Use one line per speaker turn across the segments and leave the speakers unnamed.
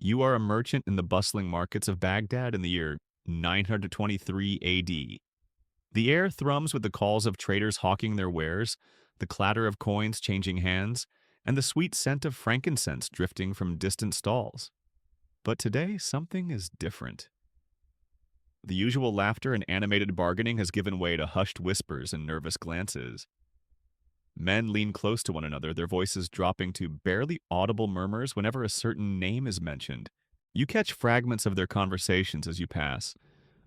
You are a merchant in the bustling markets of Baghdad in the year 923 AD. The air thrums with the calls of traders hawking their wares, the clatter of coins changing hands, and the sweet scent of frankincense drifting from distant stalls. But today, something is different. The usual laughter and animated bargaining has given way to hushed whispers and nervous glances. Men lean close to one another, their voices dropping to barely audible murmurs whenever a certain name is mentioned. You catch fragments of their conversations as you pass.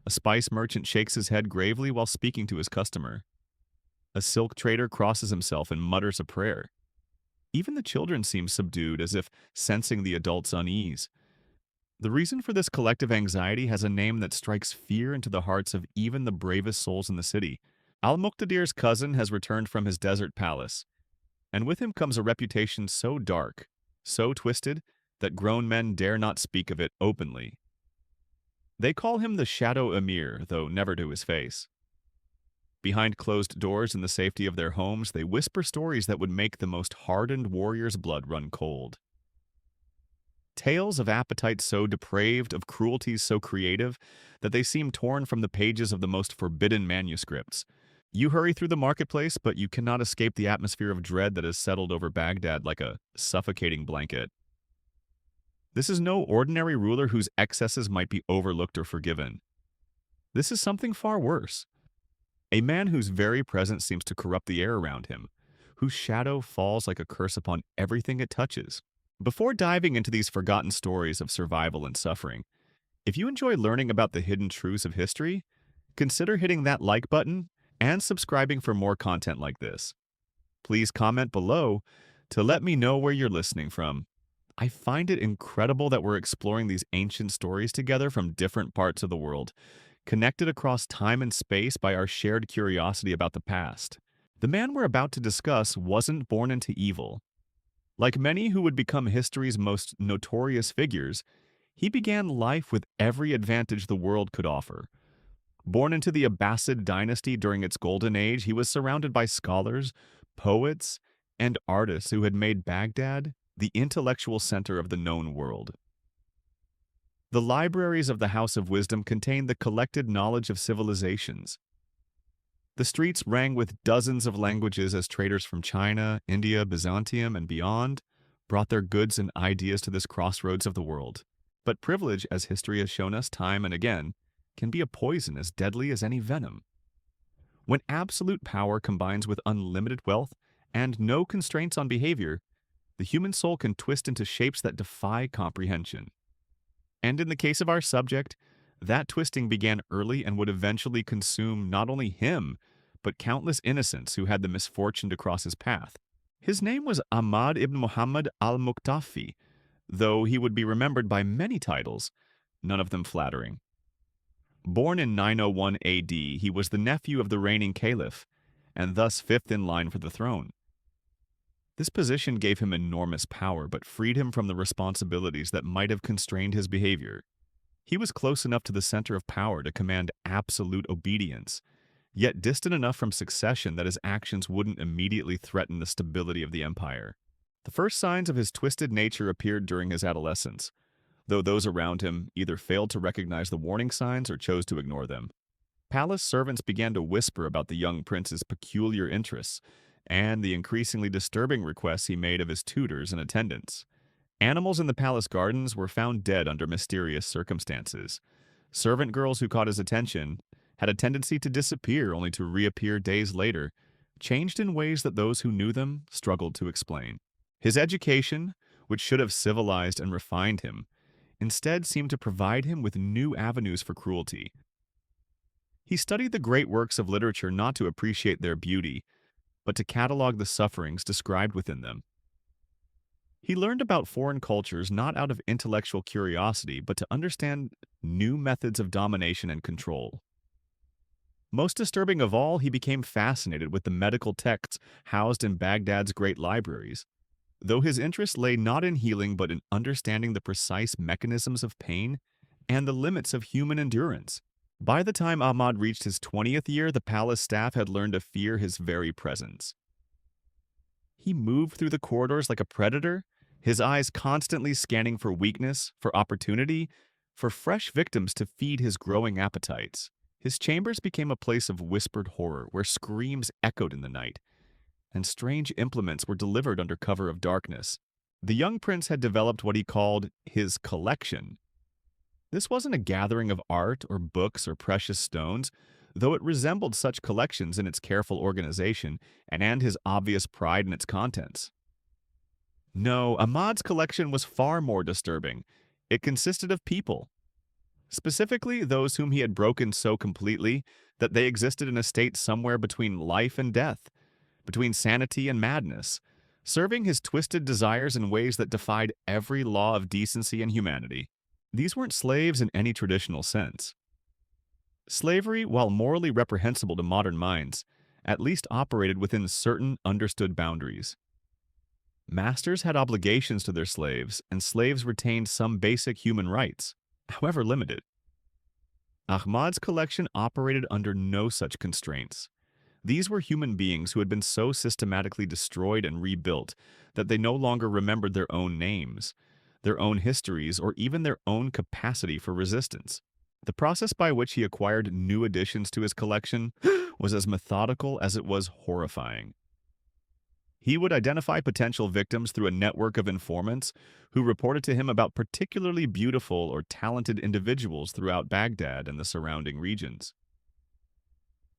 A spice merchant shakes his head gravely while speaking to his customer. A silk trader crosses himself and mutters a prayer. Even the children seem subdued, as if sensing the adults' unease. The reason for this collective anxiety has a name that strikes fear into the hearts of even the bravest souls in the city. Al-Muqtadir's cousin has returned from his desert palace, and with him comes a reputation so dark, so twisted, that grown men dare not speak of it openly. They call him the Shadow Emir, though never to his face. Behind closed doors in the safety of their homes, they whisper stories that would make the most hardened warrior's blood run cold. Tales of appetites so depraved, of cruelties so creative, that they seem torn from the pages of the most forbidden manuscripts. You hurry through the marketplace, but you cannot escape the atmosphere of dread that has settled over Baghdad like a suffocating blanket. This is no ordinary ruler whose excesses might be overlooked or forgiven. This is something far worse. A man whose very presence seems to corrupt the air around him, whose shadow falls like a curse upon everything it touches. Before diving into these forgotten stories of survival and suffering, if you enjoy learning about the hidden truths of history, consider hitting that like button and subscribing for more content like this. Please comment below to let me know where you're listening from. I find it incredible that we're exploring these ancient stories together from different parts of the world, connected across time and space by our shared curiosity about the past. The man we're about to discuss wasn't born into evil. Like many who would become history's most notorious figures, he began life with every advantage the world could offer. Born into the Abbasid dynasty during its golden age, he was surrounded by scholars, poets, and artists who had made Baghdad the intellectual center of the known world. The libraries of the House of Wisdom contained the collected knowledge of civilizations. The streets rang with dozens of languages as traders from China, India, Byzantium, and beyond brought their goods and ideas to this crossroads of the world. But privilege, as history has shown us time and again, can be a poison as deadly as any venom. When absolute power combines with unlimited wealth and no constraints on behavior, the human soul can twist into shapes that defy comprehension. And in the case of our subject, that twisting began early and would eventually consume not only him, but countless innocents who had the misfortune to cross his path. His name was Ahmad ibn Muhammad al-Muktafi, though he would be remembered by many titles, none of them flattering. Born in 901 AD, he was the nephew of the reigning caliph, and thus fifth in line for the throne. This position gave him enormous power, but freed him from the responsibilities that might have constrained his behavior. He was close enough to the center of power to command absolute obedience, yet distant enough from succession that his actions wouldn't immediately threaten the stability of the empire. The first signs of his twisted nature appeared during his adolescence, though those around him either failed to recognize the warning signs or chose to ignore them. Palace servants began to whisper about the young prince's peculiar interests and the increasingly disturbing requests he made of his tutors and attendants. Animals in the palace gardens were found dead under mysterious circumstances. Servant girls who caught his attention had a tendency to disappear only to reappear days later, changed in ways that those who knew them struggled to explain. His education, which should have civilized and refined him, instead seemed to provide him with new avenues for cruelty. He studied the great works of literature not to appreciate their beauty, but to catalog the sufferings described within them. He learned about foreign cultures not out of intellectual curiosity, but to understand new methods of domination and control. Most disturbing of all, he became fascinated with the medical texts housed in Baghdad's great libraries. Though his interest lay not in healing but in understanding the precise mechanisms of pain and the limits of human endurance. By the time Ahmad reached his 20th year, the palace staff had learned to fear his very presence. He moved through the corridors like a predator, his eyes constantly scanning for weakness, for opportunity, for fresh victims to feed his growing appetites. His chambers became a place of whispered horror where screams echoed in the night, and strange implements were delivered under cover of darkness. The young prince had developed what he called his collection. This wasn't a gathering of art or books or precious stones, though it resembled such collections in its careful organization and his obvious pride in its contents. No, Ahmad's collection was far more disturbing. It consisted of people, specifically those whom he had broken so completely that they existed in a state somewhere between life and death, between sanity and madness, serving his twisted desires in ways that defied every law of decency and humanity. These weren't slaves in any traditional sense. Slavery, while morally reprehensible to modern minds, at least operated within certain understood boundaries. Masters had obligations to their slaves, and slaves retained some basic human rights, however limited. Ahmad's collection operated under no such constraints. These were human beings who had been so systematically destroyed and rebuilt that they no longer remembered their own names, their own histories, or even their own capacity for resistance. The process by which he acquired new additions to his collection was as methodical as it was horrifying. He would identify potential victims through a network of informants who reported to him about particularly beautiful or talented individuals throughout Baghdad and the surrounding regions.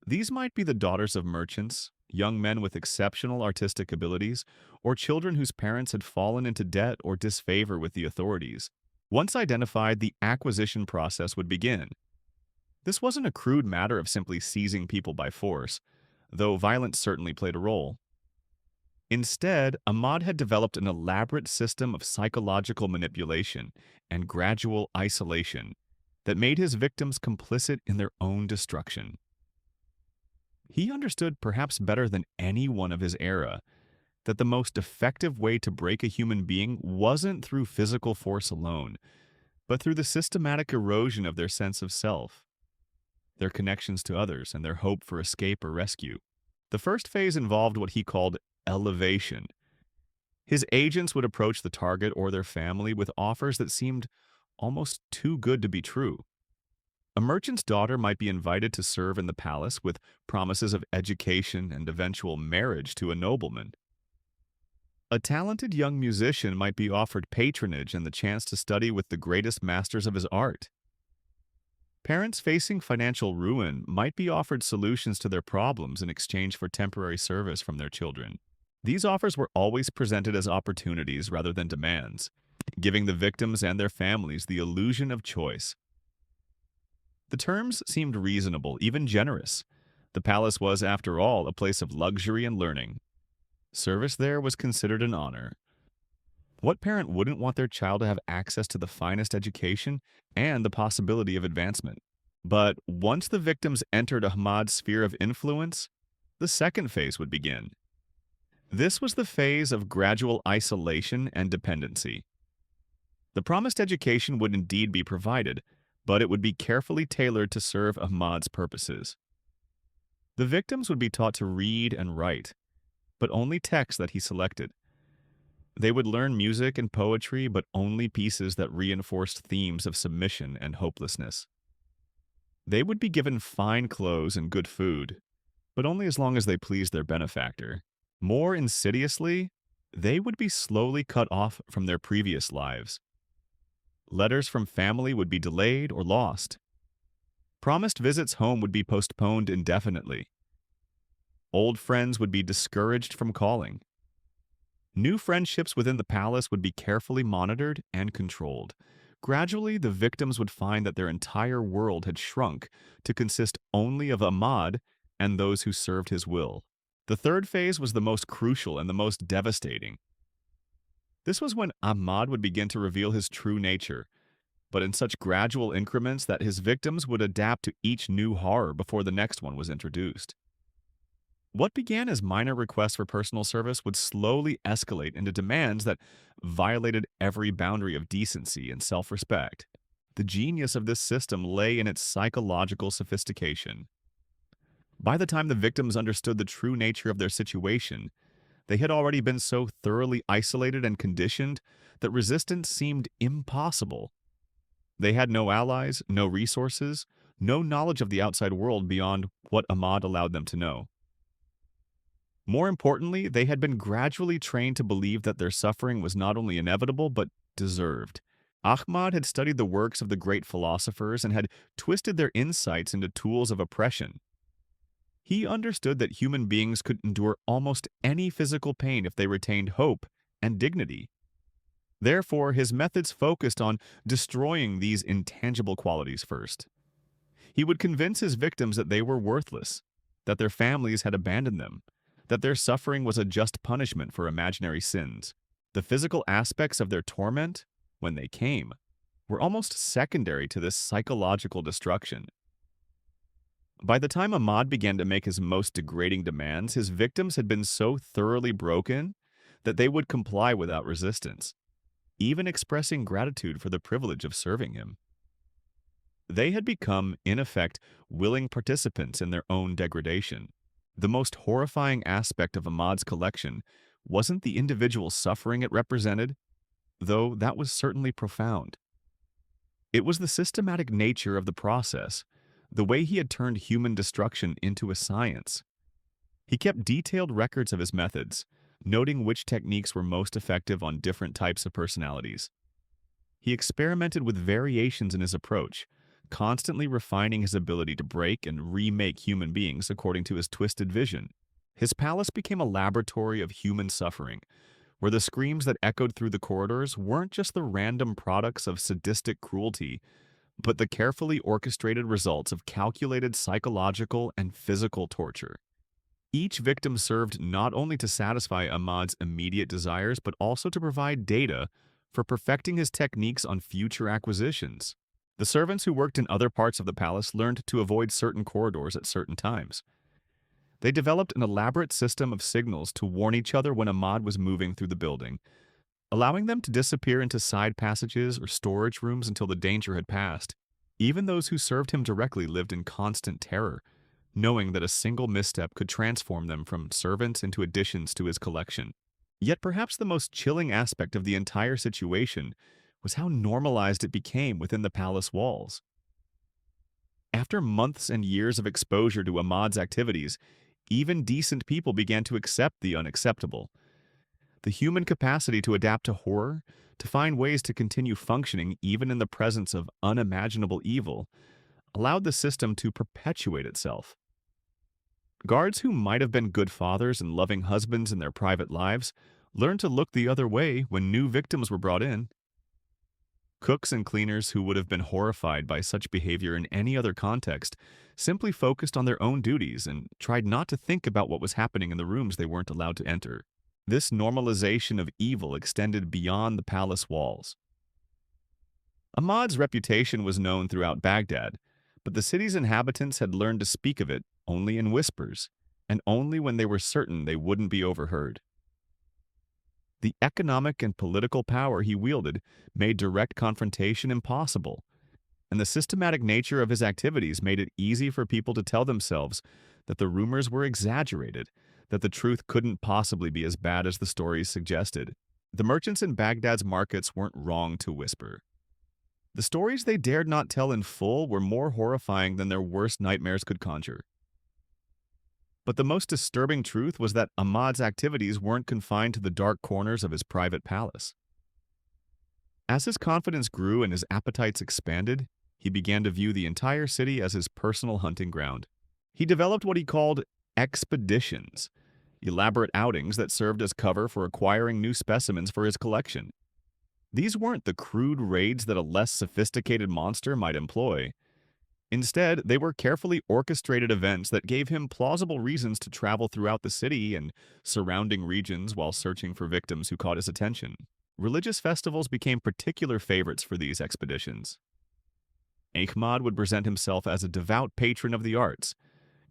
These might be the daughters of merchants, young men with exceptional artistic abilities, or children whose parents had fallen into debt or disfavor with the authorities. Once identified, the acquisition process would begin. This wasn't a crude matter of simply seizing people by force, though violence certainly played a role. Instead, Ahmad had developed an elaborate system of psychological manipulation and gradual isolation that made his victims complicit in their own destruction. He understood perhaps better than anyone of his era that the most effective way to break a human being wasn't through physical force alone, but through the systematic erosion of their sense of self, their connections to others, and their hope for escape or rescue. The first phase involved what he called elevation. His agents would approach the target or their family with offers that seemed almost too good to be true. A merchant's daughter might be invited to serve in the palace with promises of education and eventual marriage to a nobleman. A talented young musician might be offered patronage and the chance to study with the greatest masters of his art. Parents facing financial ruin might be offered solutions to their problems in exchange for temporary service from their children. These offers were always presented as opportunities rather than demands, giving the victims and their families the illusion of choice. The terms seemed reasonable, even generous. The palace was, after all, a place of luxury and learning. Service there was considered an honor. What parent wouldn't want their child to have access to the finest education and the possibility of advancement? But once the victims entered Ahmad's sphere of influence, the second phase would begin. This was the phase of gradual isolation and dependency. The promised education would indeed be provided, but it would be carefully tailored to serve Ahmad's purposes. The victims would be taught to read and write, but only texts that he selected. They would learn music and poetry, but only pieces that reinforced themes of submission and hopelessness. They would be given fine clothes and good food, but only as long as they pleased their benefactor. More insidiously, they would be slowly cut off from their previous lives. Letters from family would be delayed or lost. Promised visits home would be postponed indefinitely. Old friends would be discouraged from calling. New friendships within the palace would be carefully monitored and controlled. Gradually, the victims would find that their entire world had shrunk to consist only of Ahmad and those who served his will. The third phase was the most crucial and the most devastating. This was when Ahmad would begin to reveal his true nature, but in such gradual increments that his victims would adapt to each new horror before the next one was introduced. What began as minor requests for personal service would slowly escalate into demands that violated every boundary of decency and self-respect. The genius of this system lay in its psychological sophistication. By the time the victims understood the true nature of their situation, They had already been so thoroughly isolated and conditioned that resistance seemed impossible. They had no allies, no resources, no knowledge of the outside world beyond what Ahmad allowed them to know. More importantly, they had been gradually trained to believe that their suffering was not only inevitable but deserved. Ahmad had studied the works of the great philosophers and had twisted their insights into tools of oppression. He understood that human beings could endure almost any physical pain if they retained hope and dignity. Therefore, his methods focused on destroying these intangible qualities first. He would convince his victims that they were worthless, that their families had abandoned them, that their suffering was a just punishment for imaginary sins. The physical aspects of their torment, when they came, were almost secondary to this psychological destruction. By the time Ahmad began to make his most degrading demands, his victims had been so thoroughly broken that they would comply without resistance, even expressing gratitude for the privilege of serving him. They had become, in effect, willing participants in their own degradation. The most horrifying aspect of Ahmad's collection wasn't the individual suffering it represented, though that was certainly profound. It was the systematic nature of the process, the way he had turned human destruction into a science. He kept detailed records of his methods, noting which techniques were most effective on different types of personalities. He experimented with variations in his approach, constantly refining his ability to break and remake human beings according to his twisted vision. His palace became a laboratory of human suffering, where the screams that echoed through the corridors weren't just the random products of sadistic cruelty, but the carefully orchestrated results of calculated psychological and physical torture. Each victim served not only to satisfy Ahmad's immediate desires, but also to provide data for perfecting his techniques on future acquisitions. The servants who worked in other parts of the palace learned to avoid certain corridors at certain times. They developed an elaborate system of signals to warn each other when Ahmad was moving through the building, allowing them to disappear into side passages or storage rooms until the danger had passed. Even those who served him directly lived in constant terror, knowing that a single misstep could transform them from servants into additions to his collection. Yet perhaps the most chilling aspect of the entire situation was how normalized it became within the palace walls. After months and years of exposure to Ahmad's activities, even decent people began to accept the unacceptable. The human capacity to adapt to horror, to find ways to continue functioning even in the presence of unimaginable evil, allowed the system to perpetuate itself. Guards who might have been good fathers and loving husbands in their private lives learned to look the other way when new victims were brought in. Cooks and cleaners who would have been horrified by such behavior in any other context simply focused on their own duties and tried not to think about what was happening in the rooms they weren't allowed to enter. This normalization of evil extended beyond the palace walls. Ahmad's reputation was known throughout Baghdad, but the city's inhabitants had learned to speak of it only in whispers, and only when they were certain they wouldn't be overheard. The economic and political power he wielded made direct confrontation impossible, and the systematic nature of his activities made it easy for people to tell themselves that the rumors were exaggerated, that the truth couldn't possibly be as bad as the stories suggested. The merchants in Baghdad's markets weren't wrong to whisper. The stories they dared not tell in full were more horrifying than their worst nightmares could conjure. But the most disturbing truth was that Ahmad's activities weren't confined to the dark corners of his private palace. As his confidence grew and his appetites expanded, he began to view the entire city as his personal hunting ground. He developed what he called expeditions, elaborate outings that served as cover for acquiring new specimens for his collection. These weren't the crude raids that a less sophisticated monster might employ. Instead, they were carefully orchestrated events that gave him plausible reasons to travel throughout the city and surrounding regions while searching for victims who caught his attention. Religious festivals became particular favorites for these expeditions. Ahmad would present himself as a devout patron of the arts,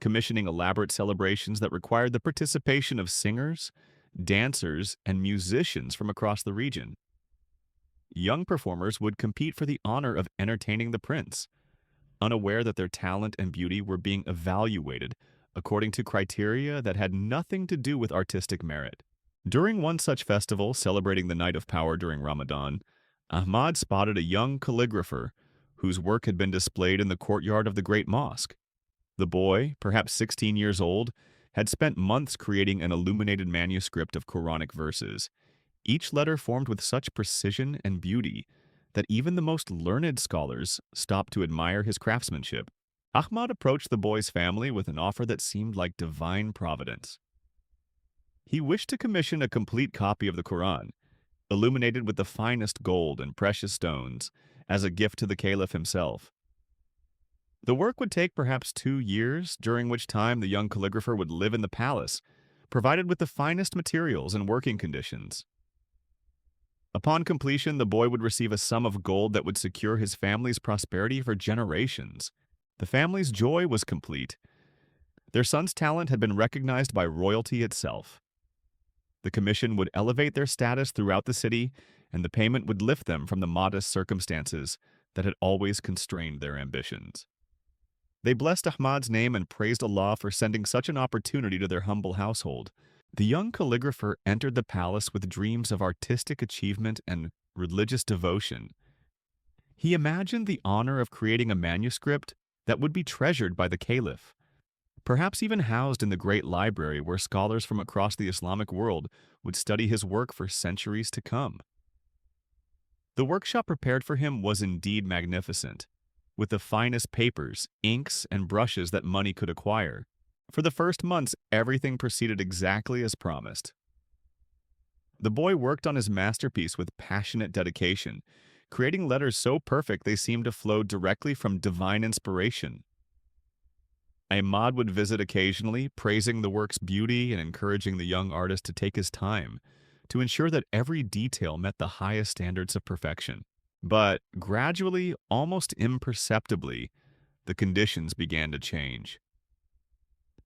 commissioning elaborate celebrations that required the participation of singers, dancers, and musicians from across the region. Young performers would compete for the honor of entertaining the prince, unaware that their talent and beauty were being evaluated according to criteria that had nothing to do with artistic merit. During one such festival celebrating the Night of Power during Ramadan, Ahmad spotted a young calligrapher whose work had been displayed in the courtyard of the Great Mosque. The boy, perhaps 16 years old, had spent months creating an illuminated manuscript of Quranic verses, each letter formed with such precision and beauty that even the most learned scholars stopped to admire his craftsmanship. Ahmad approached the boy's family with an offer that seemed like divine providence. He wished to commission a complete copy of the Quran, illuminated with the finest gold and precious stones, as a gift to the caliph himself. The work would take perhaps 2 years, during which time the young calligrapher would live in the palace, provided with the finest materials and working conditions. Upon completion, the boy would receive a sum of gold that would secure his family's prosperity for generations. The family's joy was complete. Their son's talent had been recognized by royalty itself. The commission would elevate their status throughout the city, and the payment would lift them from the modest circumstances that had always constrained their ambitions. They blessed Ahmad's name and praised Allah for sending such an opportunity to their humble household. The young calligrapher entered the palace with dreams of artistic achievement and religious devotion. He imagined the honor of creating a manuscript that would be treasured by the caliph, perhaps even housed in the great library where scholars from across the Islamic world would study his work for centuries to come. The workshop prepared for him was indeed magnificent, with the finest papers, inks, and brushes that money could acquire. For the first months, everything proceeded exactly as promised. The boy worked on his masterpiece with passionate dedication, creating letters so perfect they seemed to flow directly from divine inspiration. Ahmad would visit occasionally, praising the work's beauty and encouraging the young artist to take his time to ensure that every detail met the highest standards of perfection. But gradually, almost imperceptibly, the conditions began to change.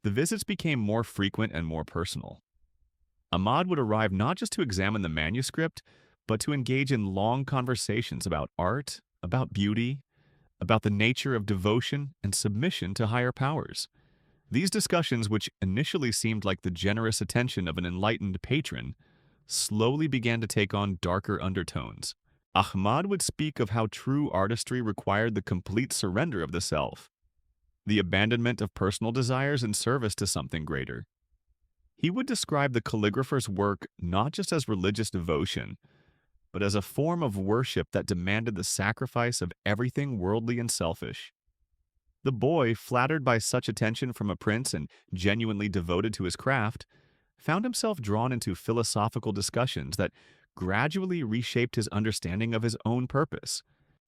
The visits became more frequent and more personal. Ahmad would arrive not just to examine the manuscript, but to engage in long conversations about art, about beauty, about the nature of devotion and submission to higher powers. These discussions, which initially seemed like the generous attention of an enlightened patron, slowly began to take on darker undertones. Ahmad would speak of how true artistry required the complete surrender of the self, the abandonment of personal desires in service to something greater. He would describe the calligrapher's work not just as religious devotion, but as a form of worship that demanded the sacrifice of everything worldly and selfish. The boy, flattered by such attention from a prince and genuinely devoted to his craft, found himself drawn into philosophical discussions that gradually reshaped his understanding of his own purpose.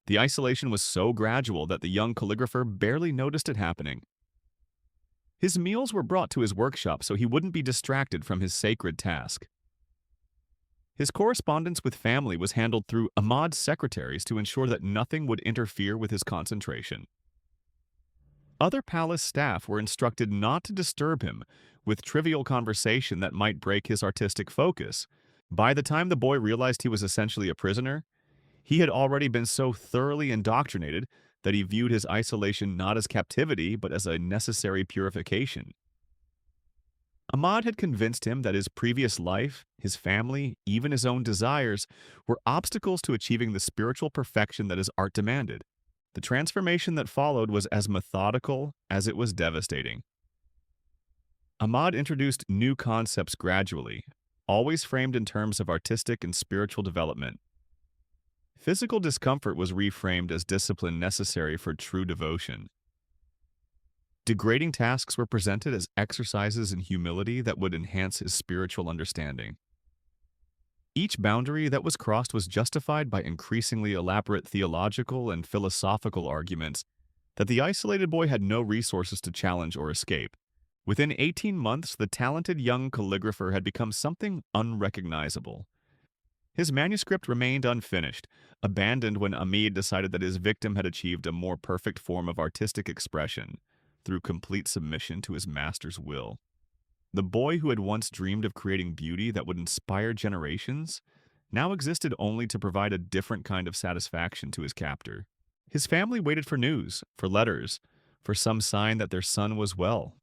The isolation was so gradual that the young calligrapher barely noticed it happening. His meals were brought to his workshop so he wouldn't be distracted from his sacred task. His correspondence with family was handled through Ahmad's secretaries to ensure that nothing would interfere with his concentration. Other palace staff were instructed not to disturb him with trivial conversation that might break his artistic focus. By the time the boy realized he was essentially a prisoner, he had already been so thoroughly indoctrinated that he viewed his isolation not as captivity but as a necessary purification. Ahmad had convinced him that his previous life, his family, even his own desires, were obstacles to achieving the spiritual perfection that his art demanded. The transformation that followed was as methodical as it was devastating. Ahmad introduced new concepts gradually, always framed in terms of artistic and spiritual development. Physical discomfort was reframed as discipline necessary for true devotion. Degrading tasks were presented as exercises in humility that would enhance his spiritual understanding. Each boundary that was crossed was justified by increasingly elaborate theological and philosophical arguments that the isolated boy had no resources to challenge or escape. Within 18 months, the talented young calligrapher had become something unrecognizable. His manuscript remained unfinished, abandoned when Ahmad decided that his victim had achieved a more perfect form of artistic expression through complete submission to his master's will. The boy who had once dreamed of creating beauty that would inspire generations now existed only to provide a different kind of satisfaction to his captor. His family waited for news, for letters, for some sign that their son was well.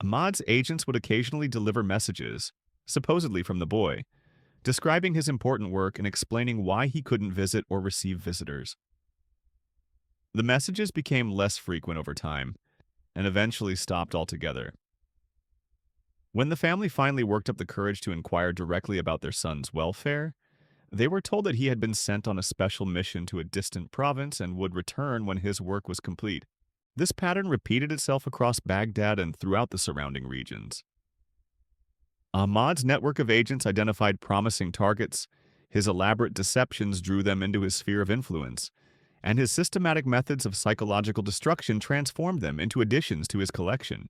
Ahmad's agents would occasionally deliver messages, supposedly from the boy, describing his important work and explaining why he couldn't visit or receive visitors. The messages became less frequent over time and eventually stopped altogether. When the family finally worked up the courage to inquire directly about their son's welfare, they were told that he had been sent on a special mission to a distant province and would return when his work was complete. This pattern repeated itself across Baghdad and throughout the surrounding regions. Ahmad's network of agents identified promising targets, his elaborate deceptions drew them into his sphere of influence, and his systematic methods of psychological destruction transformed them into additions to his collection.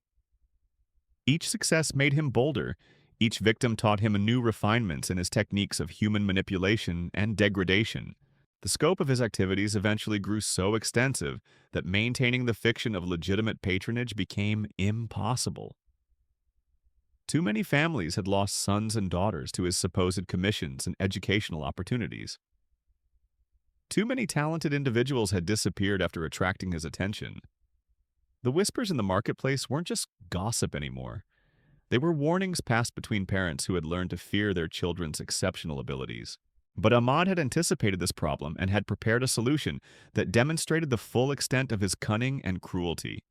Each success made him bolder. Each victim taught him new refinements in his techniques of human manipulation and degradation. The scope of his activities eventually grew so extensive that maintaining the fiction of legitimate patronage became impossible. Too many families had lost sons and daughters to his supposed commissions and educational opportunities. Too many talented individuals had disappeared after attracting his attention. The whispers in the marketplace weren't just gossip anymore. They were warnings passed between parents who had learned to fear their children's exceptional abilities. But Ahmad had anticipated this problem and had prepared a solution that demonstrated the full extent of his cunning and cruelty.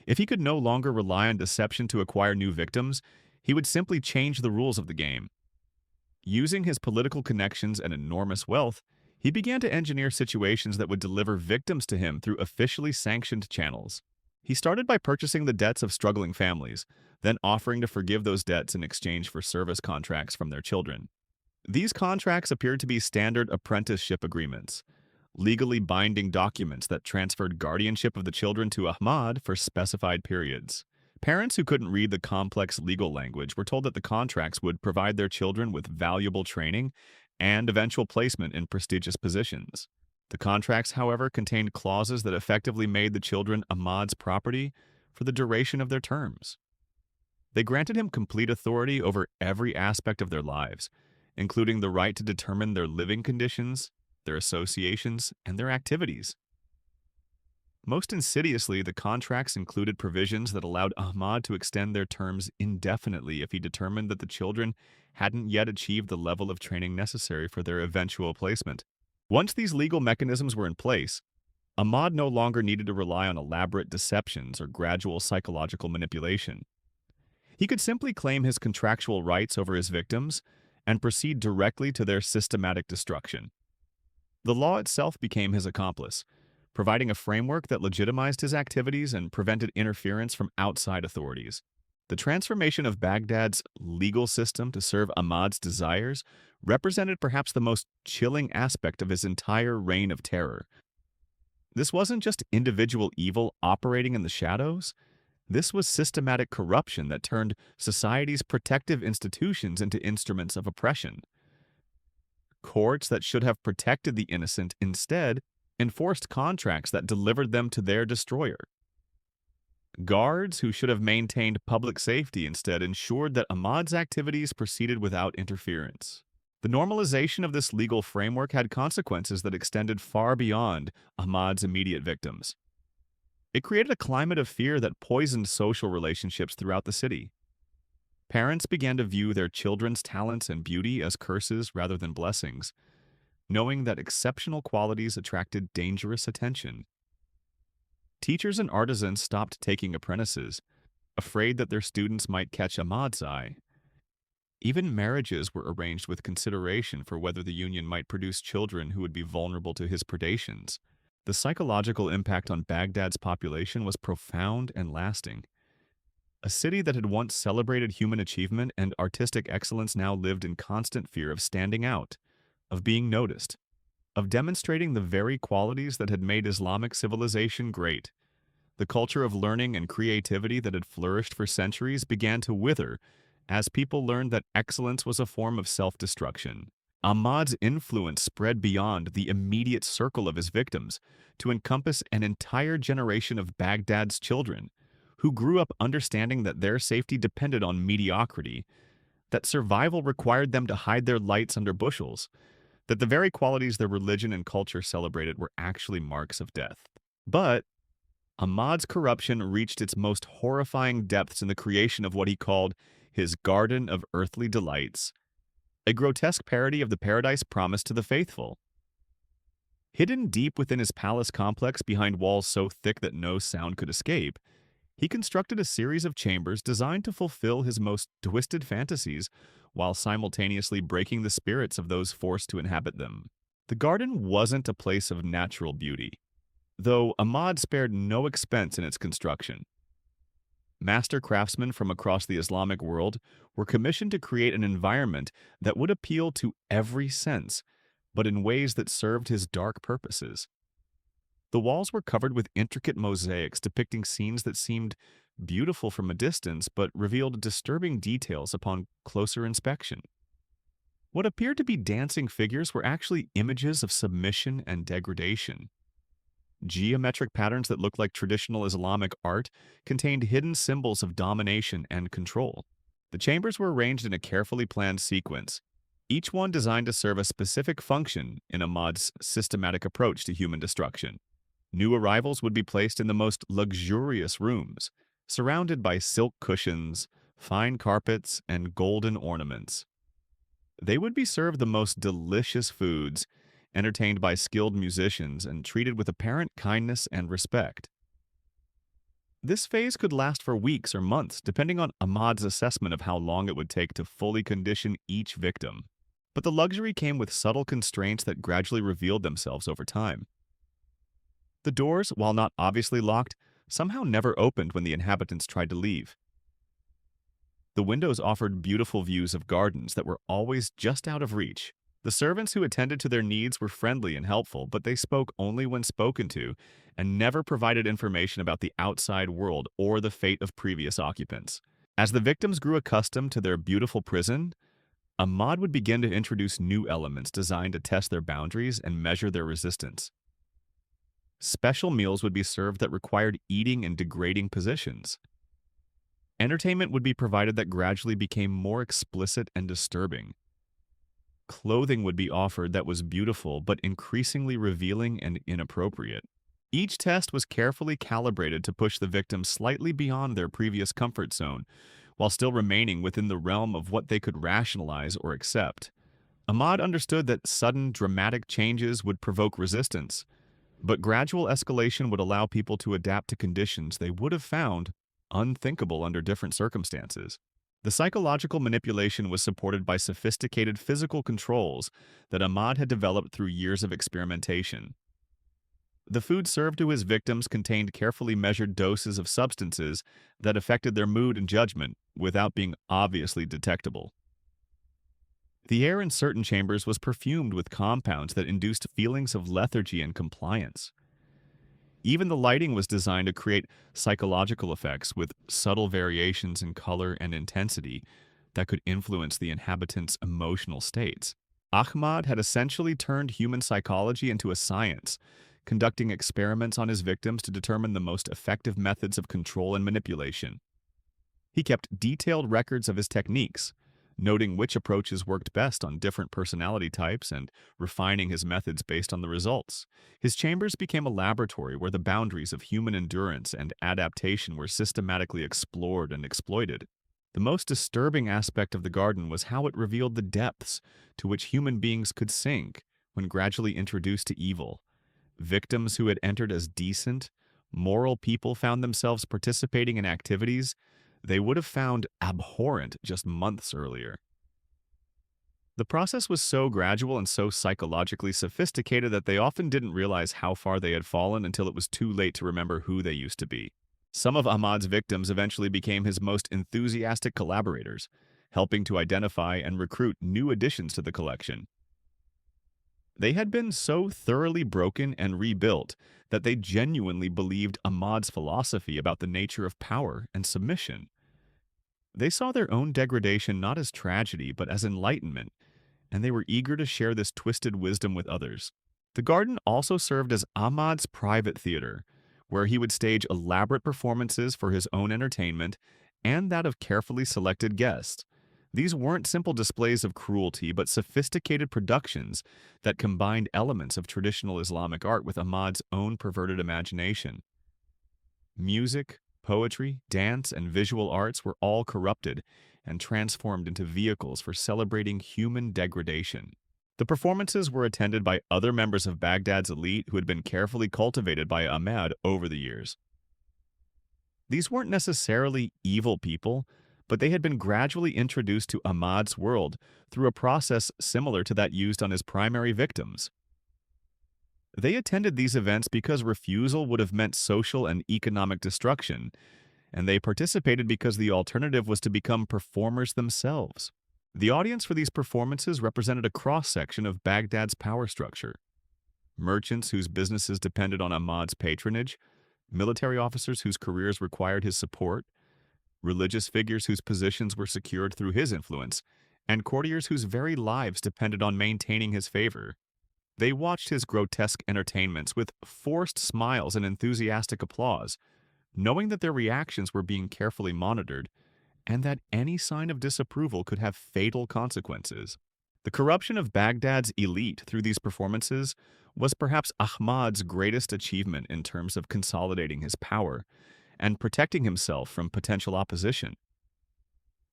If he could no longer rely on deception to acquire new victims, he would simply change the rules of the game. Using his political connections and enormous wealth, he began to engineer situations that would deliver victims to him through officially sanctioned channels. He started by purchasing the debts of struggling families, then offering to forgive those debts in exchange for service contracts from their children. These contracts appeared to be standard apprenticeship agreements, legally binding documents that transferred guardianship of the children to Ahmad for specified periods. Parents who couldn't read the complex legal language were told that the contracts would provide their children with valuable training and eventual placement in prestigious positions. The contracts, however, contained clauses that effectively made the children Ahmad's property for the duration of their terms. They granted him complete authority over every aspect of their lives, including the right to determine their living conditions, their associations, and their activities. Most insidiously, the contracts included provisions that allowed Ahmad to extend their terms indefinitely if he determined that the children hadn't yet achieved the level of training necessary for their eventual placement. Once these legal mechanisms were in place, Ahmad no longer needed to rely on elaborate deceptions or gradual psychological manipulation. He could simply claim his contractual rights over his victims and proceed directly to their systematic destruction. The law itself became his accomplice, providing a framework that legitimized his activities and prevented interference from outside authorities. The transformation of Baghdad's legal system to serve Ahmad's desires represented perhaps the most chilling aspect of his entire reign of terror. This wasn't just individual evil operating in the shadows. This was systematic corruption that turned society's protective institutions into instruments of oppression. Courts that should have protected the innocent instead enforced contracts that delivered them to their destroyer. Guards who should have maintained public safety instead ensured that Ahmad's activities proceeded without interference. The normalization of this legal framework had consequences that extended far beyond Ahmad's immediate victims. It created a climate of fear that poisoned social relationships throughout the city. Parents began to view their children's talents and beauty as curses rather than blessings, knowing that exceptional qualities attracted dangerous attention. Teachers and artisans stopped taking apprentices, afraid that their students might catch Ahmad's eye. Even marriages were arranged with consideration for whether the union might produce children who would be vulnerable to his predations. The psychological impact on Baghdad's population was profound and lasting. A city that had once celebrated human achievement and artistic excellence now lived in constant fear of standing out, of being noticed, of demonstrating the very qualities that had made Islamic civilization great. The culture of learning and creativity that had flourished for centuries began to wither as people learned that excellence was a form of self-destruction. Ahmad's influence spread beyond the immediate circle of his victims to encompass an entire generation of Baghdad's children, who grew up understanding that their safety depended on mediocrity, that survival required them to hide their lights under bushels, that the very qualities their religion and culture celebrated were actually marks of death. But Ahmad's corruption reached its most horrifying depths in the creation of what he called his Garden of Earthly Delights, a grotesque parody of the paradise promised to the faithful. Hidden deep within his palace complex behind walls so thick that no sound could escape, he constructed a series of chambers designed to fulfill his most twisted fantasies while simultaneously breaking the spirits of those forced to inhabit them. The garden wasn't a place of natural beauty, though Ahmad spared no expense in its construction. Master craftsmen from across the Islamic world were commissioned to create an environment that would appeal to every sense, but in ways that served his dark purposes. The walls were covered with intricate mosaics depicting scenes that seemed beautiful from a distance but revealed disturbing details upon closer inspection. What appeared to be dancing figures were actually images of submission and degradation. Geometric patterns that looked like traditional Islamic art contained hidden symbols of domination and control. The chambers were arranged in a carefully planned sequence, each one designed to serve a specific function in Ahmad's systematic approach to human destruction. New arrivals would be placed in the most luxurious rooms, surrounded by silk cushions, fine carpets, and golden ornaments. They would be served the most delicious foods, entertained by skilled musicians, and treated with apparent kindness and respect. This phase could last for weeks or months, depending on Ahmad's assessment of how long it would take to fully condition each victim. But the luxury came with subtle constraints that gradually revealed themselves over time. The doors, while not obviously locked, somehow never opened when the inhabitants tried to leave. The windows offered beautiful views of gardens that were always just out of reach. The servants who attended to their needs were friendly and helpful, but they spoke only when spoken to and never provided information about the outside world or the fate of previous occupants. As the victims grew accustomed to their beautiful prison, Ahmad would begin to introduce new elements designed to test their boundaries and measure their resistance. Special meals would be served that required eating in degrading positions. Entertainment would be provided that gradually became more explicit and disturbing. Clothing would be offered that was beautiful but increasingly revealing and inappropriate. Each test was carefully calibrated to push the victims slightly beyond their previous comfort zone, while still remaining within the realm of what they could rationalize or accept. Ahmad understood that sudden, dramatic changes would provoke resistance, but gradual escalation would allow people to adapt to conditions they would have found unthinkable under different circumstances. The psychological manipulation was supported by sophisticated physical controls that Ahmad had developed through years of experimentation. The food served to his victims contained carefully measured doses of substances that affected their mood and judgment without being obviously detectable. The air in certain chambers was perfumed with compounds that induced feelings of lethargy and compliance. Even the lighting was designed to create psychological effects with subtle variations in color and intensity that could influence the inhabitants' emotional states. Ahmad had essentially turned human psychology into a science, conducting experiments on his victims to determine the most effective methods of control and manipulation. He kept detailed records of his techniques, noting which approaches worked best on different personality types and refining his methods based on the results. His chambers became a laboratory where the boundaries of human endurance and adaptation were systematically explored and exploited. The most disturbing aspect of the garden was how it revealed the depths to which human beings could sink when gradually introduced to evil. Victims who had entered as decent, moral people found themselves participating in activities they would have found abhorrent just months earlier. The process was so gradual and so psychologically sophisticated that they often didn't realize how far they had fallen until it was too late to remember who they used to be. Some of Ahmad's victims eventually became his most enthusiastic collaborators, helping to identify and recruit new additions to the collection. They had been so thoroughly broken and rebuilt that they genuinely believed Ahmad's philosophy about the nature of power and submission. They saw their own degradation not as tragedy but as enlightenment, and they were eager to share this twisted wisdom with others. The garden also served as Ahmad's private theater, where he would stage elaborate performances for his own entertainment and that of carefully selected guests. These weren't simple displays of cruelty, but sophisticated productions that combined elements of traditional Islamic art with Ahmad's own perverted imagination. Music, Poetry, dance, and visual arts were all corrupted and transformed into vehicles for celebrating human degradation. The performances were attended by other members of Baghdad's elite who had been carefully cultivated by Ahmad over the years. These weren't necessarily evil people, but they had been gradually introduced to Ahmad's world through a process similar to that used on his primary victims. They attended these events because refusal would have meant social and economic destruction, and they participated because the alternative was to become performers themselves. The audience for these performances represented a cross-section of Baghdad's power structure. Merchants whose businesses depended on Ahmad's patronage, military officers whose careers required his support, religious figures whose positions were secured through his influence, and courtiers whose very lives depended on maintaining his favor. They watched his grotesque entertainments with forced smiles and enthusiastic applause, knowing that their reactions were being carefully monitored and that any sign of disapproval could have fatal consequences. The corruption of Baghdad's elite through these performances was perhaps Ahmad's greatest achievement in terms of consolidating his power and protecting himself from potential opposition.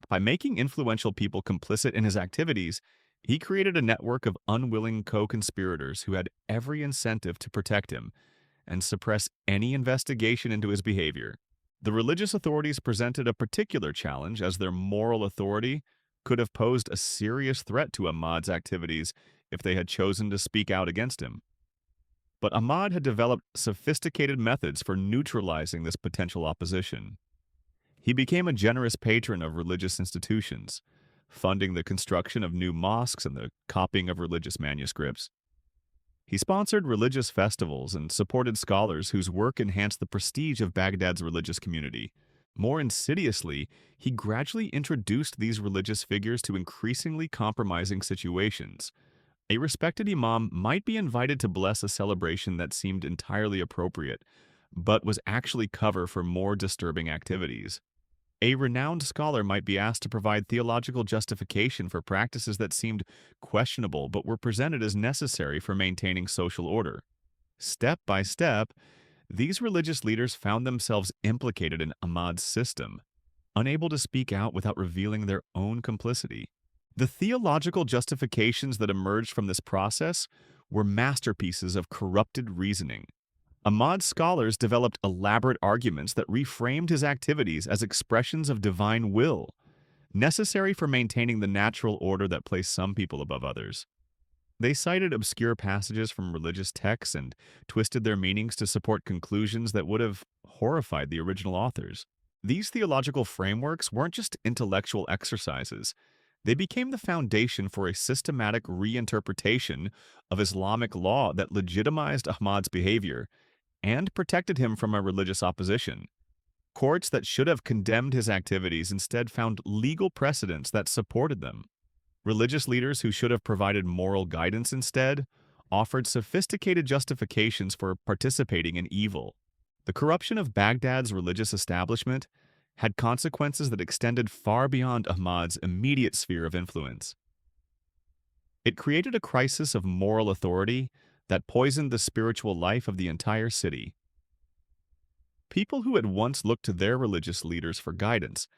By making influential people complicit in his activities, he created a network of unwilling co-conspirators who had every incentive to protect him and suppress any investigation into his behavior. The religious authorities presented a particular challenge as their moral authority could have posed a serious threat to Ahmad's activities if they had chosen to speak out against him. But Ahmad had developed sophisticated methods for neutralizing this potential opposition. He became a generous patron of religious institutions, funding the construction of new mosques and the copying of religious manuscripts. He sponsored religious festivals and supported scholars whose work enhanced the prestige of Baghdad's religious community. More insidiously, he gradually introduced these religious figures to increasingly compromising situations. A respected imam might be invited to bless a celebration that seemed entirely appropriate, but was actually cover for more disturbing activities. A renowned scholar might be asked to provide theological justification for practices that seemed questionable but were presented as necessary for maintaining social order. Step by step, these religious leaders found themselves implicated in Ahmad's system, unable to speak out without revealing their own complicity. The theological justifications that emerged from this process were masterpieces of corrupted reasoning. Ahmad's scholars developed elaborate arguments that reframed his activities as expressions of divine will, necessary for maintaining the natural order that placed some people above others. They cited obscure passages from religious texts and twisted their meanings to support conclusions that would have horrified the original authors. These theological frameworks weren't just intellectual exercises. They became the foundation for a systematic reinterpretation of Islamic law that legitimized Ahmad's behavior and protected him from a religious opposition. Courts that should have condemned his activities instead found legal precedents that supported them. Religious leaders who should have provided moral guidance instead offered sophisticated justifications for participating in evil. The corruption of Baghdad's religious establishment had consequences that extended far beyond Ahmad's immediate sphere of influence. It created a crisis of moral authority that poisoned the spiritual life of the entire city. People who had once looked to their religious leaders for guidance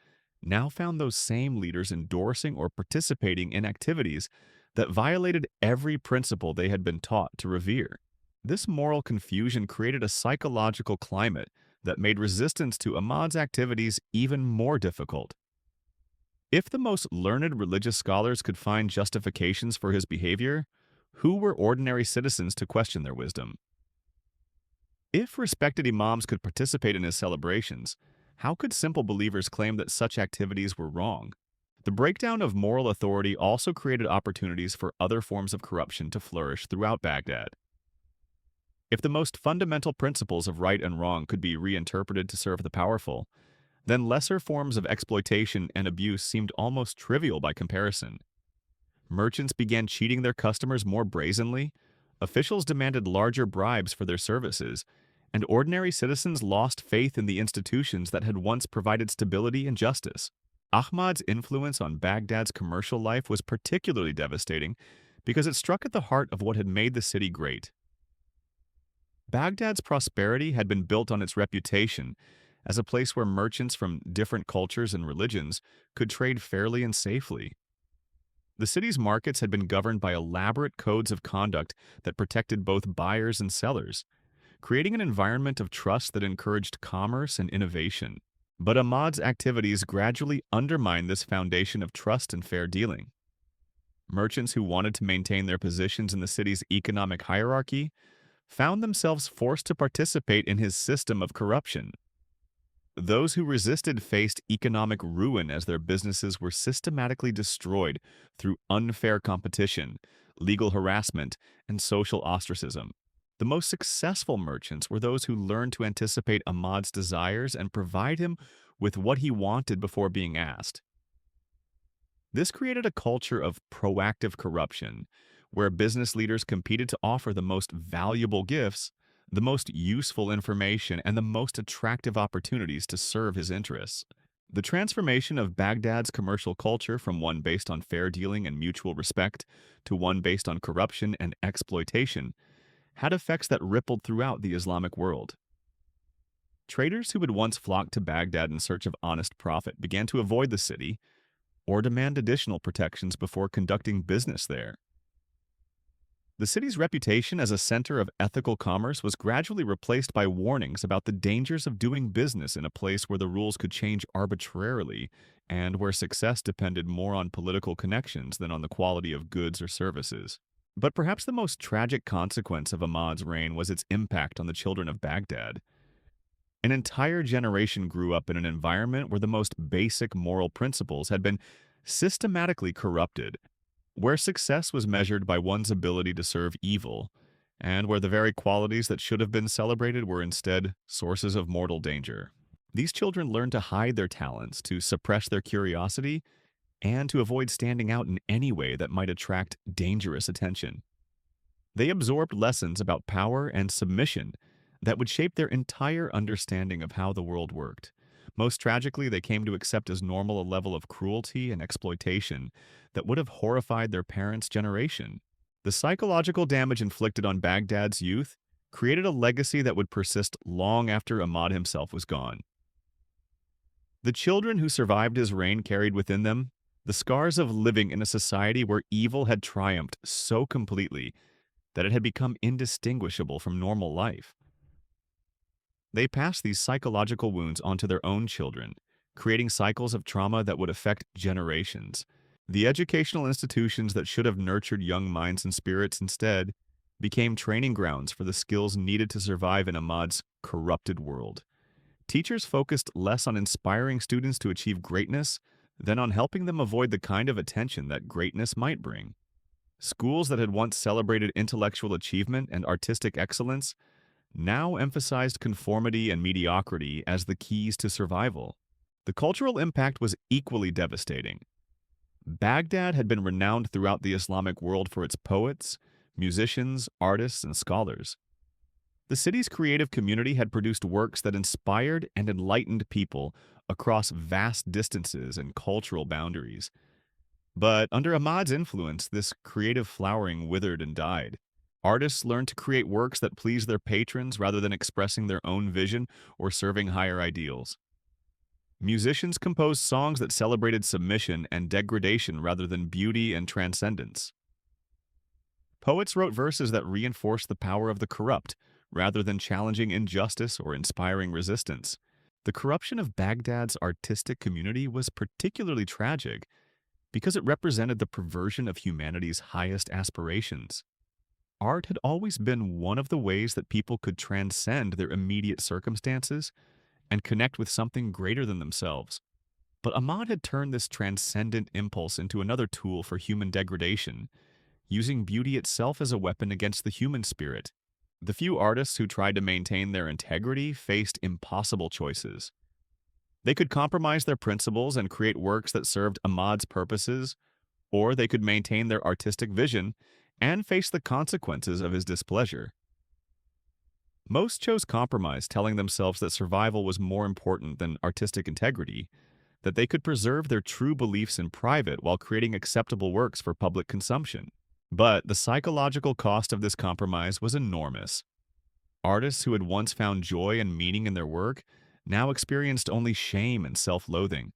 now found those same leaders endorsing or participating in activities that violated every principle they had been taught to revere. This moral confusion created a psychological climate that made resistance to Ahmad's activities even more difficult. If the most learned religious scholars could find justifications for his behavior, who were ordinary citizens to question their wisdom? If respected imams could participate in his celebrations, how could simple believers claim that such activities were wrong? The breakdown of moral authority also created opportunities for other forms of corruption to flourish throughout Baghdad. If the most fundamental principles of right and wrong could be reinterpreted to serve the powerful, then lesser forms of exploitation and abuse seemed almost trivial by comparison. Merchants began cheating their customers more brazenly, officials demanded larger bribes for their services, and ordinary citizens lost faith in the institutions that had once provided stability and justice. Ahmad's influence on Baghdad's commercial life was particularly devastating because it struck at the heart of what had made the city great. Baghdad's prosperity had been built on its reputation as a place where merchants from different cultures and religions could trade fairly and safely. The city's markets had been governed by elaborate codes of conduct that protected both buyers and sellers, creating an environment of trust that encouraged commerce and innovation. But Ahmad's activities gradually undermined this foundation of trust and fair dealing. Merchants who wanted to maintain their positions in the city's economic hierarchy found themselves forced to participate in his system of corruption. Those who resisted faced economic ruin as their businesses were systematically destroyed through unfair competition, legal harassment, and social ostracism. The most successful merchants were those who learned to anticipate Ahmad's desires and provide him with what he wanted before being asked. This created a culture of proactive corruption, where business leaders competed to offer the most valuable gifts, the most useful information, and the most attractive opportunities to serve his interests. The transformation of Baghdad's commercial culture from one based on fair dealing and mutual respect to one based on corruption and exploitation had effects that rippled throughout the Islamic world. Traders who had once flocked to Baghdad in search of honest profit began to avoid the city or demand additional protections before conducting business there. The city's reputation as a center of ethical commerce was gradually replaced by warnings about the dangers of doing business in a place where the rules could change arbitrarily and where success depended more on political connections than on the quality of goods or services. But perhaps the most tragic consequence of Ahmad's reign was its impact on the children of Baghdad. An entire generation grew up in an environment where the most basic moral principles had been systematically corrupted, where success was measured by one's ability to serve evil, and where the very qualities that should have been celebrated were instead sources of mortal danger. These children learned to hide their talents, to suppress their curiosity, and to avoid standing out in any way that might attract dangerous attention. They absorbed lessons about power and submission that would shape their entire understanding of how the world worked. Most tragically, they came to accept as normal a level of cruelty and exploitation that would have horrified their parents' generation. The psychological damage inflicted on Baghdad's youth created a legacy that would persist long after Ahmad himself was gone. The children who survived his reign carried within them the scars of living in a society where evil had triumphed so completely that it had become indistinguishable from normal life. They passed these psychological wounds onto their own children, creating cycles of trauma that would affect generations. The educational institutions that should have nurtured young minds and spirits instead became training grounds for the skills needed to survive in Ahmad's corrupted world. Teachers focused less on inspiring students to achieve greatness than on helping them avoid the kind of attention that greatness might bring. Schools that had once celebrated intellectual achievement and artistic excellence now emphasized conformity and mediocrity as the keys to survival. The cultural impact was equally devastating. Baghdad had been renowned throughout the Islamic world for its poets, musicians, artists, and scholars. The city's creative community had produced works that inspired and enlightened people across vast distances and cultural boundaries. But under Ahmad's influence, this creative flowering withered and died. Artists learned to create works that pleased their patrons rather than expressing their own vision or serving higher ideals. Musicians composed songs that celebrated submission and degradation rather than beauty and transcendence. Poets wrote verses that reinforced the power of the corrupt rather than challenging injustice or inspiring resistance. The corruption of Baghdad's artistic community was particularly tragic because it represented the perversion of humanity's highest aspirations. Art had always been one of the ways that people could transcend their immediate circumstances and connect with something greater than themselves. But Ahmad had turned this transcendent impulse into another tool for human degradation, using beauty itself as a weapon against the human spirit. The few artists who tried to maintain their integrity faced impossible choices. They could compromise their principles and create works that served Ahmad's purposes, or they could maintain their artistic vision and face the consequences of his displeasure. Most chose compromise, telling themselves that survival was more important than artistic integrity, that they could preserve their true beliefs in private while creating acceptable works for public consumption. But the psychological cost of this compromise was enormous. Artists who had once found joy and meaning in their work now experienced only shame and self-loathing.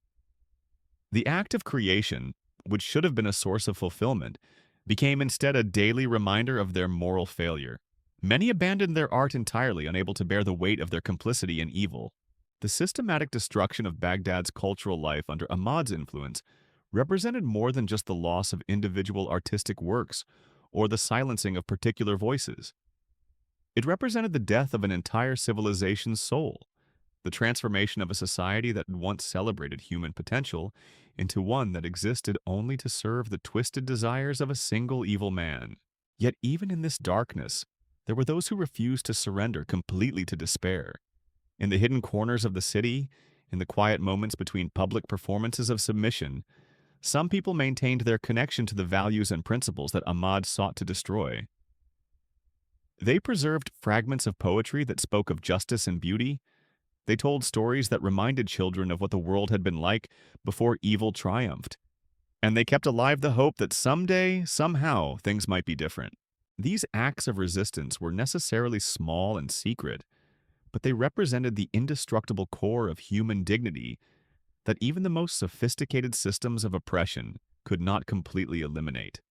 The act of creation, which should have been a source of fulfillment, became instead a daily reminder of their moral failure. Many abandoned their art entirely, unable to bear the weight of their complicity in evil. The systematic destruction of Baghdad's cultural life under Ahmad's influence represented more than just the loss of individual artistic works or the silencing of particular voices. It represented the death of an entire civilization's soul, the transformation of a society that had once celebrated human potential into one that existed only to serve the twisted desires of a single evil man. Yet even in this darkness, there were those who refused to surrender completely to despair. In the hidden corners of the city, in the quiet moments between public performances of submission, some people maintained their connection to the values and principles that Ahmad sought to destroy. They preserved fragments of poetry that spoke of justice and beauty. They told stories that reminded children of what the world had been like before evil triumphed. And they kept alive the hope that someday, somehow, things might be different. These acts of resistance were necessarily small and secret, but they represented the indestructible core of human dignity that even the most sophisticated systems of oppression could not completely eliminate.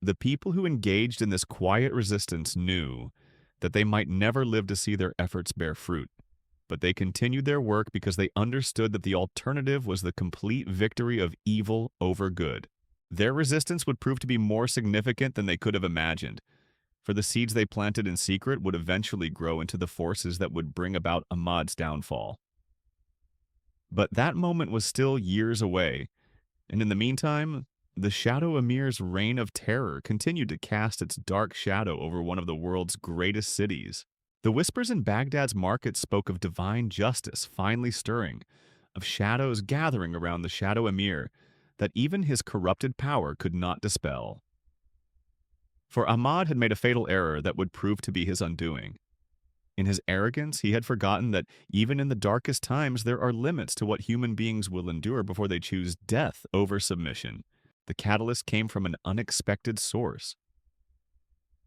The people who engaged in this quiet resistance knew that they might never live to see their efforts bear fruit, but they continued their work because they understood that the alternative was the complete victory of evil over good. Their resistance would prove to be more significant than they could have imagined, for the seeds they planted in secret would eventually grow into the forces that would bring about Ahmad's downfall. But that moment was still years away, and in the meantime, the Shadow Emir's reign of terror continued to cast its dark shadow over one of the world's greatest cities. The whispers in Baghdad's markets spoke of divine justice finally stirring, of shadows gathering around the Shadow Emir that even his corrupted power could not dispel. For Ahmad had made a fatal error that would prove to be his undoing. In his arrogance, he had forgotten that even in the darkest times there are limits to what human beings will endure before they choose death over submission. The catalyst came from an unexpected source.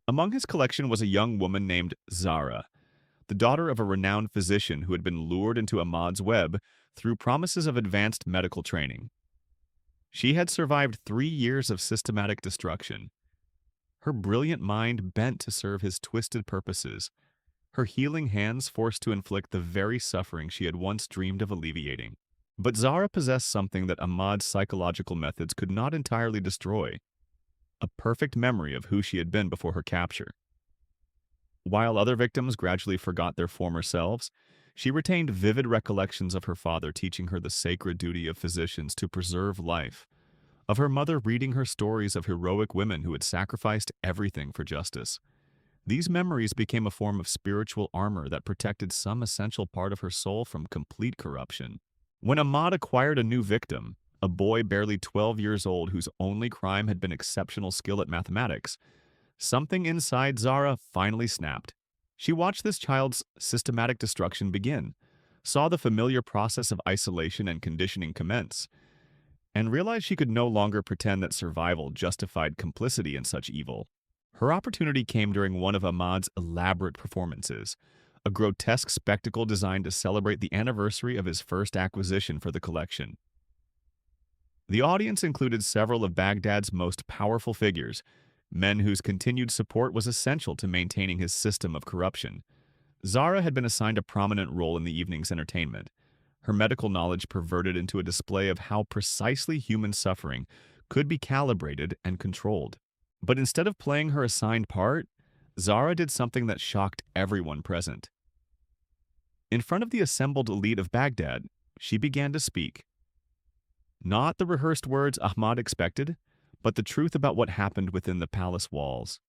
Among his collection was a young woman named Zara, the daughter of a renowned physician who had been lured into Ahmad's web through promises of advanced medical training. She had survived 3 years of systematic destruction, her brilliant mind bent to serve his twisted purposes, her healing hands forced to inflict the very suffering she had once dreamed of alleviating. But Zara possessed something that Ahmad's psychological methods could not entirely destroy: a perfect memory of who she had been before her capture. While other victims gradually forgot their former selves, she retained vivid recollections of her father teaching her the sacred duty of physicians to preserve life, of her mother reading her stories of heroic women who had sacrificed everything for justice. These memories became a form of spiritual armor that protected some essential part of her soul from complete corruption. When Ahmad acquired a new victim, a boy barely 12 years old whose only crime had been exceptional skill at mathematics, something inside Zara finally snapped. She watched this child's systematic destruction begin, saw the familiar process of isolation and conditioning commence, and realized she could no longer pretend that survival justified complicity in such evil. Her opportunity came during one of Ahmad's elaborate performances, a grotesque spectacle designed to celebrate the anniversary of his first acquisition for the collection. The audience included several of Baghdad's most powerful figures, men whose continued support was essential to maintaining his system of corruption. Zara had been assigned a prominent role in the evening's entertainment, her medical knowledge perverted into a display of how precisely human suffering could be calibrated and controlled. But instead of playing her assigned part, Zara did something that shocked everyone present. In front of the assembled elite of Baghdad, she began to speak. Not the rehearsed words Ahmad expected, but the truth about what happened within the palace walls.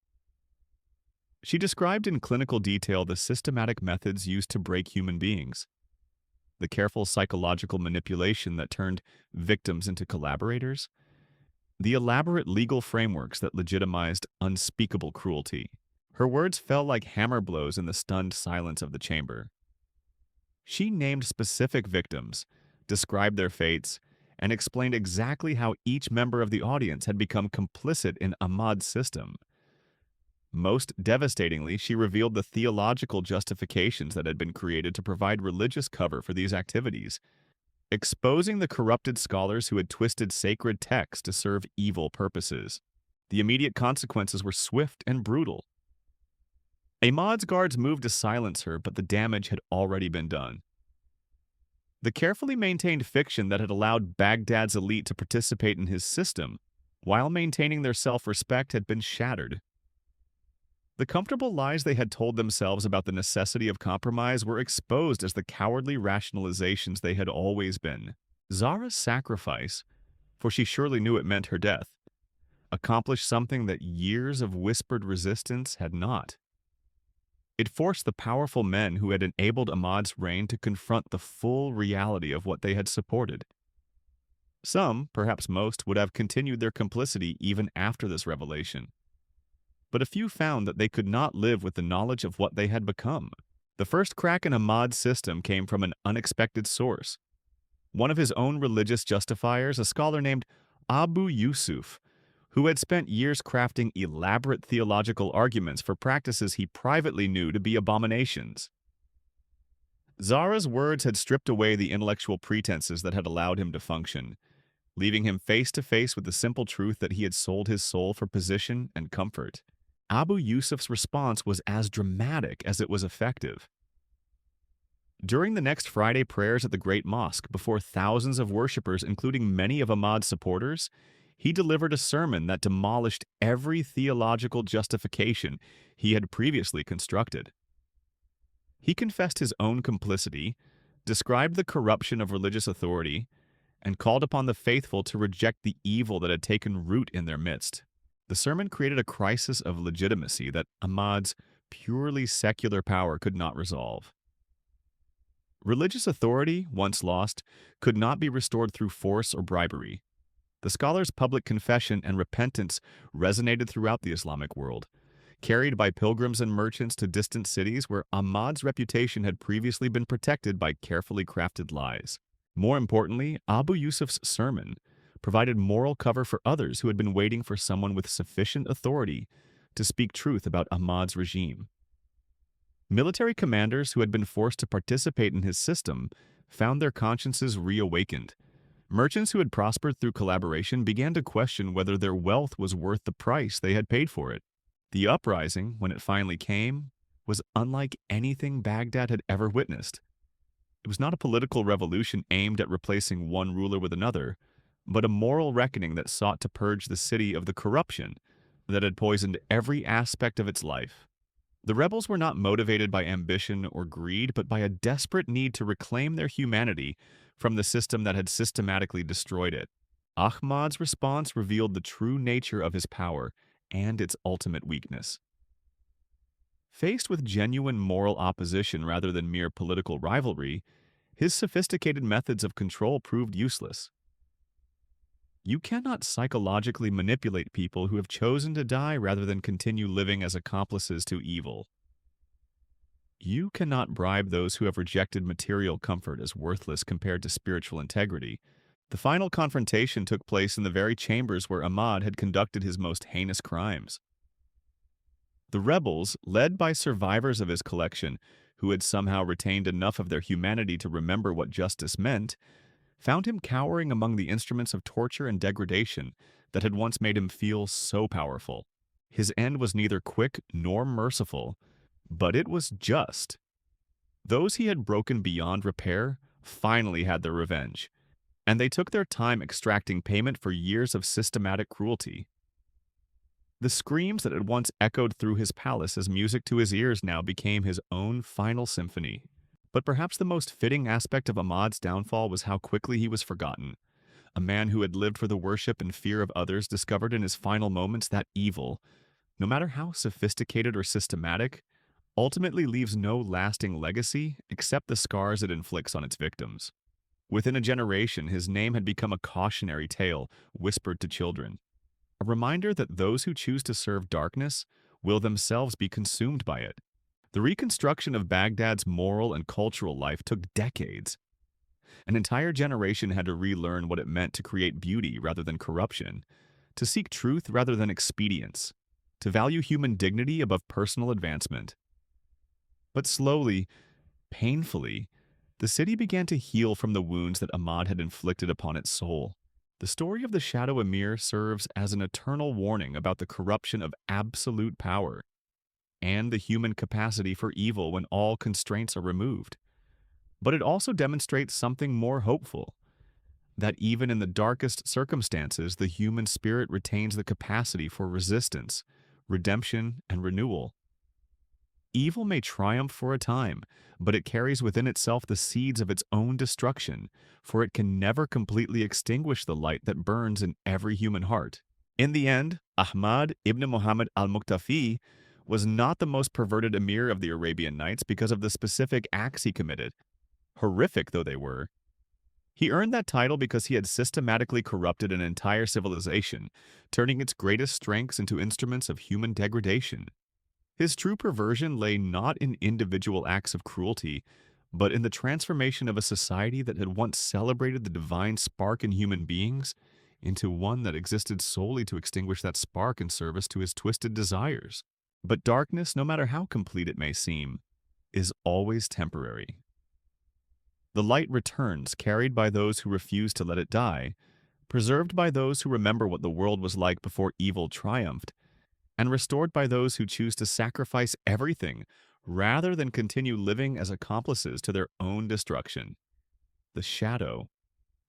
She described in clinical detail the systematic methods used to break human beings, the careful psychological manipulation that turned victims into collaborators, the elaborate legal frameworks that legitimized unspeakable cruelty. Her words fell like hammer blows in the stunned silence of the chamber. She named specific victims, described their fates, and explained exactly how each member of the audience had become complicit in Ahmad's system. Most devastatingly, she revealed the theological justifications that had been created to provide religious cover for these activities, exposing the corrupted scholars who had twisted sacred texts to serve evil purposes. The immediate consequences were swift and brutal. Ahmad's guards moved to silence her, but the damage had already been done. The carefully maintained fiction that had allowed Baghdad's elite to participate in his system, while maintaining their self-respect, had been shattered. The comfortable lies they had told themselves about the necessity of compromise were exposed as the cowardly rationalizations they had always been. Zara's sacrifice, for she surely knew it meant her death, accomplished something that years of whispered resistance had not. It forced the powerful men who had enabled Ahmad's reign to confront the full reality of what they had supported. Some, perhaps most, would have continued their complicity even after this revelation. But a few found that they could not live with the knowledge of what they had become. The first crack in Ahmad's system came from an unexpected source. One of his own religious justifiers, a scholar named Abu Yusuf, who had spent years crafting elaborate theological arguments for practices he privately knew to be abominations. Zara's words had stripped away the intellectual pretenses that had allowed him to function, leaving him face to face with the simple truth that he had sold his soul for position and comfort. Abu Yusuf's response was as dramatic as it was effective. During the next Friday prayers at the Great Mosque, before thousands of worshippers, including many of Ahmad's supporters, he delivered a sermon that demolished every theological justification he had previously constructed. He confessed his own complicity, described the corruption of religious authority, and called upon the faithful to reject the evil that had taken root in their midst. The sermon created a crisis of legitimacy that Ahmad's purely secular power could not resolve. Religious authority, once lost, could not be restored through force or bribery. The scholar's public confession and repentance resonated throughout the Islamic world, carried by pilgrims and merchants to distant cities where Ahmad's reputation had previously been protected by carefully crafted lies. More importantly, Abu Yusuf's sermon provided moral cover for others who had been waiting for someone with sufficient authority to speak truth about Ahmad's regime. Military commanders who had been forced to participate in his system found their consciences reawakened. Merchants who had prospered through collaboration began to question whether their wealth was worth the price they had paid for it. The uprising, when it finally came, was unlike anything Baghdad had ever witnessed. It was not a political revolution aimed at replacing one ruler with another, but a moral reckoning that sought to purge the city of the corruption that had poisoned every aspect of its life. The rebels were not motivated by ambition or greed, but by a desperate need to reclaim their humanity from the system that had systematically destroyed it. Ahmad's response revealed the true nature of his power and its ultimate weakness. Faced with genuine moral opposition rather than mere political rivalry, his sophisticated methods of control proved useless. You cannot psychologically manipulate people who have chosen to die rather than continue living as accomplices to evil. You cannot bribe those who have rejected material comfort as worthless compared to spiritual integrity. The final confrontation took place in the very chambers where Ahmad had conducted his most heinous crimes. The rebels, led by survivors of his collection, who had somehow retained enough of their humanity to remember what justice meant, found him cowering among the instruments of torture and degradation that had once made him feel so powerful. His end was neither quick nor merciful, but it was just. Those he had broken beyond repair finally had their revenge, and they took their time extracting payment for years of systematic cruelty. The screams that had once echoed through his palace as music to his ears now became his own final symphony. But perhaps the most fitting aspect of Ahmad's downfall was how quickly he was forgotten. A man who had lived for the worship and fear of others discovered in his final moments that evil, no matter how sophisticated or systematic, ultimately leaves no lasting legacy except the scars it inflicts on its victims. Within a generation, his name had become a cautionary tale whispered to children, a reminder that those who choose to serve darkness will themselves be consumed by it. The reconstruction of Baghdad's moral and cultural life took decades. An entire generation had to relearn what it meant to create beauty rather than corruption, to seek truth rather than expedience, to value human dignity above personal advancement. But slowly, painfully, the city began to heal from the wounds that Ahmad had inflicted upon its soul. The story of the Shadow Emir serves as an eternal warning about the corruption of absolute power and the human capacity for evil when all constraints are removed. But it also demonstrates something more hopeful, that even in the darkest circumstances, the human spirit retains the capacity for resistance, redemption, and renewal. Evil may triumph for a time, but it carries within itself the seeds of its own destruction, for it can never completely extinguish the light that burns in every human heart. In the end, Ahmad ibn Muhammad al-Muktafi was not the most perverted emir of the Arabian Nights because of the specific acts he committed. Horrific though they were, he earned that title because he had systematically corrupted an entire civilization, turning its greatest strengths into instruments of human degradation. His true perversion lay not in individual acts of cruelty, but in the transformation of a society that had once celebrated the divine spark in human beings into one that existed solely to extinguish that spark in service to his twisted desires. But darkness, no matter how complete it may seem, is always temporary. The light returns, carried by those who refuse to let it die, preserved by those who remember what the world was like before evil triumphed, and restored by those who choose to sacrifice everything rather than continue living as accomplices to their own destruction. The Shadow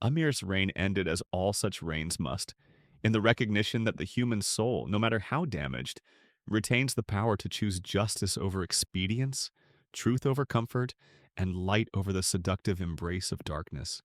Emir's reign ended as all such reigns must, in the recognition that the human soul, no matter how damaged, retains the power to choose justice over expedience, truth over comfort, and light over the seductive embrace of darkness.